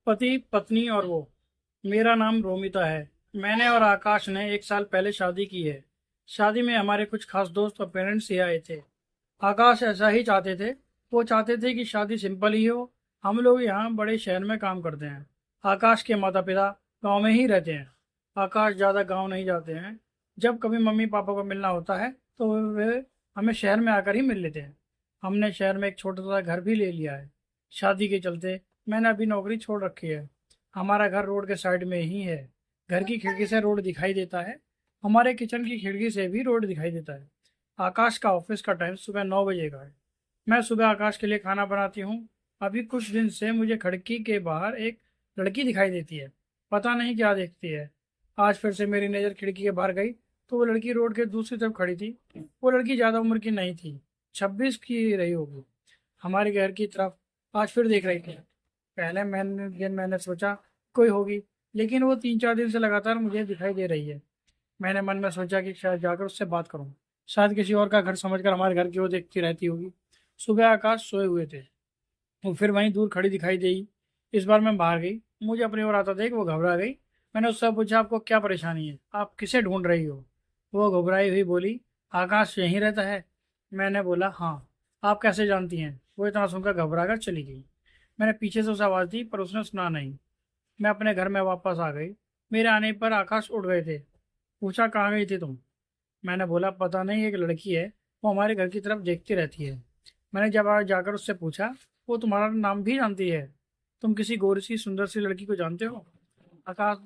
पति पत्नी और वो। मेरा नाम रोमिता है। मैंने और आकाश ने 1 साल पहले शादी की है। शादी में हमारे कुछ खास दोस्त और पेरेंट्स ही आए थे। आकाश ऐसा ही चाहते थे। वो चाहते थे कि शादी सिंपल ही हो। हम लोग यहाँ बड़े शहर में काम करते हैं। आकाश के माता पिता गांव में ही रहते हैं। आकाश ज़्यादा गांव नहीं जाते हैं। जब कभी मम्मी पापा को मिलना होता है तो वे हमें शहर में आकर ही मिल लेते हैं। हमने शहर में एक छोटा सा घर भी ले लिया है। शादी के चलते मैंने अभी नौकरी छोड़ रखी है। हमारा घर रोड के साइड में ही है। घर की खिड़की से रोड दिखाई देता है। हमारे किचन की खिड़की से भी रोड दिखाई देता है। आकाश का ऑफिस का टाइम सुबह 9 बजे का है। मैं सुबह आकाश के लिए खाना बनाती हूँ। अभी कुछ दिन से मुझे खिड़की के बाहर एक लड़की दिखाई देती है। पता नहीं क्या देखती है। आज फिर से मेरी नज़र खिड़की के बाहर गई तो वो लड़की रोड के दूसरी तरफ खड़ी थी। वो लड़की ज़्यादा उम्र की नहीं थी, 26 की रही होगी। हमारे घर की तरफ आज फिर देख रही थी। पहले मैंने सोचा कोई होगी, लेकिन वो 3-4 दिन से लगातार मुझे दिखाई दे रही है। मैंने मन में सोचा कि शायद जाकर उससे बात करूं। शायद किसी और का घर समझकर हमारे घर की ओर देखती रहती होगी। सुबह आकाश सोए हुए थे। वो फिर वहीं दूर खड़ी दिखाई दी। इस बार मैं बाहर गई। मुझे अपनी ओर आता देख वो घबरा गई। मैंने उससे पूछा, आपको क्या परेशानी है? आप किसे ढूंढ रही हो? वो घबराई हुई बोली, आकाश यहीं रहता है। मैंने बोला, हाँ। आप कैसे जानती हैं? वो इतना सुनकर घबरा कर चली गई। मैंने पीछे से उसे आवाज़ दी पर उसने सुना नहीं। मैं अपने घर में वापस आ गई। मेरे आने पर आकाश उठ गए थे। पूछा, कहाँ गई थी तुम? मैंने बोला, पता नहीं, एक लड़की है, वो हमारे घर की तरफ देखती रहती है। मैंने जब आज जाकर उससे पूछा, वो तुम्हारा नाम भी जानती है? तुम किसी गोरी सी सुंदर सी लड़की को जानते हो? आकाश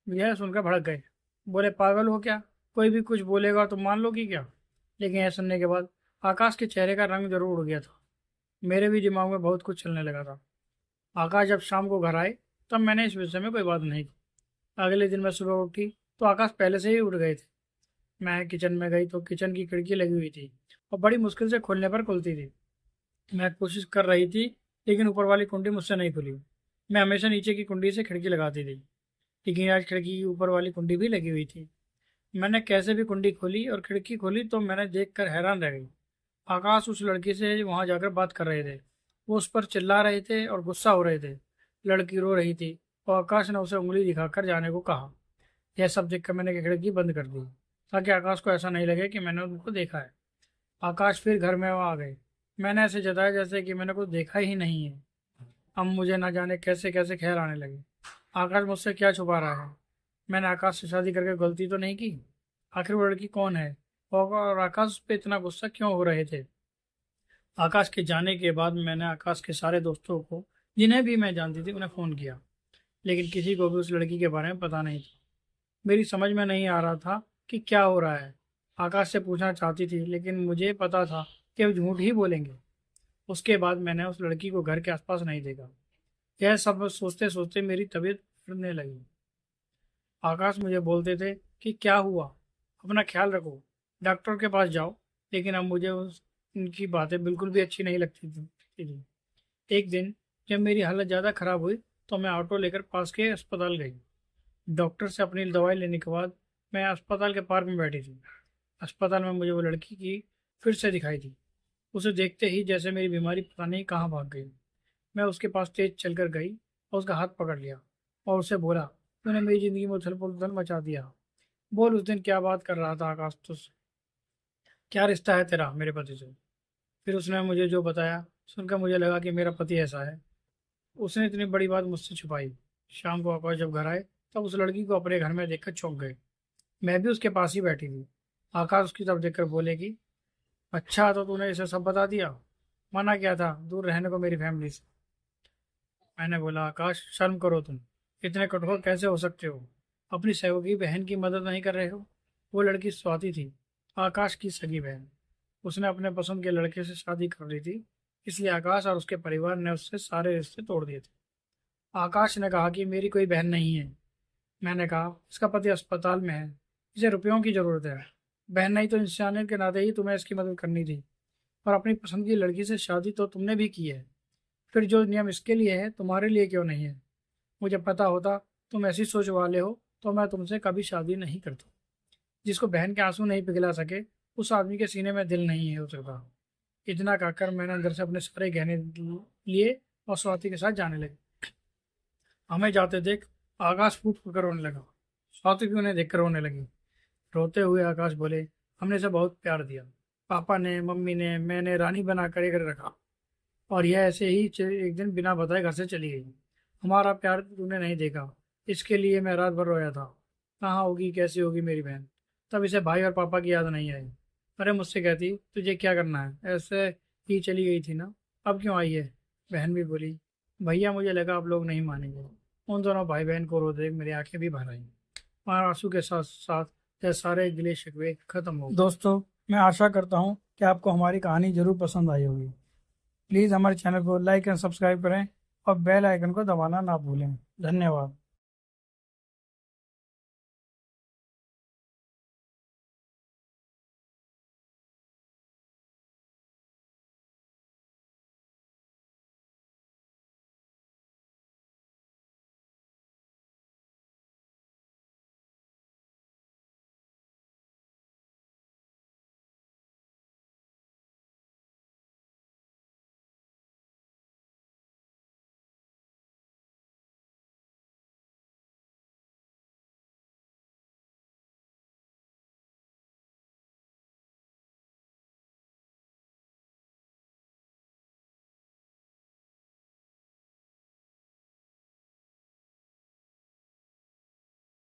यह सुनकर भड़क गए। बोले, पागल हो क्या? कोई भी कुछ बोलेगा तो मान लोगी क्या? लेकिन यह सुनने के बाद आकाश के चेहरे का रंग जरूर उड़ गया था। मेरे भी दिमाग में बहुत कुछ चलने लगा था। आकाश जब शाम को घर आए तब मैंने इस विषय में कोई बात नहीं की। अगले दिन मैं सुबह उठी तो आकाश पहले से ही उठ गए थे। मैं किचन में गई तो किचन की खिड़की लगी हुई थी और बड़ी मुश्किल से खोलने पर खुलती थी। मैं कोशिश कर रही थी, लेकिन ऊपर वाली कुंडी मुझसे नहीं खुली। मैं हमेशा नीचे की कुंडी से खिड़की लगाती थी, लेकिन आज खिड़की की ऊपर वाली कुंडी भी लगी हुई थी। मैंने कैसे भी कुंडी खोली और खिड़की खोली तो मैंने देखकर हैरान रह गई। आकाश उस लड़की से वहां जाकर बात कर रहे थे। वो उस पर चिल्ला रहे थे और गुस्सा हो रहे थे। लड़की रो रही थी और आकाश ने उसे उंगली दिखाकर जाने को कहा। यह सब देखकर मैंने खिड़की बंद कर दी ताकि आकाश को ऐसा नहीं लगे कि मैंने उनको देखा है। आकाश फिर घर में आ गए। मैंने ऐसे जताया जैसे कि मैंने कुछ देखा ही नहीं है। अब मुझे ना जाने कैसे कैसे ख्याल आने लगे। आकाश मुझसे क्या छुपा रहा है? मैंने आकाश से शादी करके गलती तो नहीं की? आखिर वो लड़की कौन है और आकाश उस पर इतना गुस्सा क्यों हो रहे थे? आकाश के जाने के बाद मैंने आकाश के सारे दोस्तों को, जिन्हें भी मैं जानती थी, उन्हें फ़ोन किया, लेकिन किसी को भी उस लड़की के बारे में पता नहीं था। मेरी समझ में नहीं आ रहा था कि क्या हो रहा है। आकाश से पूछना चाहती थी, लेकिन मुझे पता था कि वो झूठ ही बोलेंगे। उसके बाद मैंने उस लड़की को घर के आसपास नहीं देखा। यह सब सोचते सोचते मेरी तबीयत बिगड़ने लगी। आकाश मुझे बोलते थे कि क्या हुआ, अपना ख्याल रखो, डॉक्टर के पास जाओ, लेकिन अब मुझे उनकी बातें बिल्कुल भी अच्छी नहीं लगती थी। एक दिन जब मेरी हालत ज़्यादा ख़राब हुई तो मैं ऑटो लेकर पास के अस्पताल गई। डॉक्टर से अपनी दवाई लेने के बाद मैं अस्पताल के पार्क में बैठी थी। अस्पताल में मुझे वो लड़की की फिर से दिखाई दी। उसे देखते ही जैसे मेरी बीमारी पता नहीं कहाँ भाग गई। मैं उसके पास तेज चलकर गई और उसका हाथ पकड़ लिया और उसे बोला, तूने मेरी ज़िंदगी में उथल पुथल मचा दिया। बोल, उस दिन क्या बात कर रहा था आकाश तुझसे? क्या रिश्ता है तेरा मेरे पति से? फिर उसने मुझे जो बताया सुनकर मुझे लगा कि मेरा पति ऐसा है। उसने इतनी बड़ी बात मुझसे छुपाई। शाम को आकाश जब घर आए तब उस लड़की को अपने घर में देखकर चौंक गए। मैं भी उसके पास ही बैठी थी। आकाश उसकी तरफ देखकर बोले कि अच्छा, तो तूने इसे सब बता दिया? मना किया था दूर रहने को मेरी फैमिली से। मैंने बोला, आकाश शर्म करो, तुम इतने कठोर कैसे हो सकते हो? अपनी सहयोगी बहन की मदद नहीं कर रहे हो? वो लड़की स्वाति थी, आकाश की सगी बहन। उसने अपने पसंद के लड़के से शादी कर ली थी, इसलिए आकाश और उसके परिवार ने उससे सारे रिश्ते तोड़ दिए थे। आकाश ने कहा कि मेरी कोई बहन नहीं है। मैंने कहा, इसका पति अस्पताल में है, इसे रुपयों की ज़रूरत है। बहन नहीं तो इंसानियत के नाते ही तुम्हें इसकी मदद करनी थी। और अपनी पसंद की लड़की से शादी तो तुमने भी की है, फिर जो नियम इसके लिए है तुम्हारे लिए क्यों नहीं है? मुझे पता होता तुम ऐसी सोच वाले हो तो मैं तुमसे कभी शादी नहीं करता। जिसको बहन के आंसू नहीं पिघला सके, उस आदमी के सीने में दिल नहीं है हो सकता। इतना कहकर मैंने अंदर से अपने सारे गहने लिए और स्वाति के साथ जाने लगे। हमें जाते देख आकाश फूट कर रोने लगा। स्वाति भी उन्हें देखकर रोने लगी। रोते हुए आकाश बोले, हमने इसे बहुत प्यार दिया। पापा ने, मम्मी ने, मैंने रानी बना कर एक रखा, और यह ऐसे ही एक दिन बिना बताए घर से चली गई। हमारा प्यार तूने नहीं देखा, इसके लिए मैं रात भर रोया था। कहाँ होगी, कैसी होगी मेरी बहन। तब इसे भाई और पापा की याद नहीं आई। अरे मुझसे कहती, तुझे क्या करना है, ऐसे ही चली गई थी ना, अब क्यों आई है। बहन भी बोली, भैया मुझे लगा आप लोग नहीं मानेंगे। उन दोनों भाई बहन को रो देख मेरी आंखें भी भर आईं, और आंसू के साथ साथ यह सारे गिले शिकवे खत्म हो गए। दोस्तों, मैं आशा करता हूँ कि आपको हमारी कहानी जरूर पसंद आई होगी। प्लीज़ हमारे चैनल को लाइक एंड सब्सक्राइब करें और बेल आइकन को दबाना ना भूलें। धन्यवाद।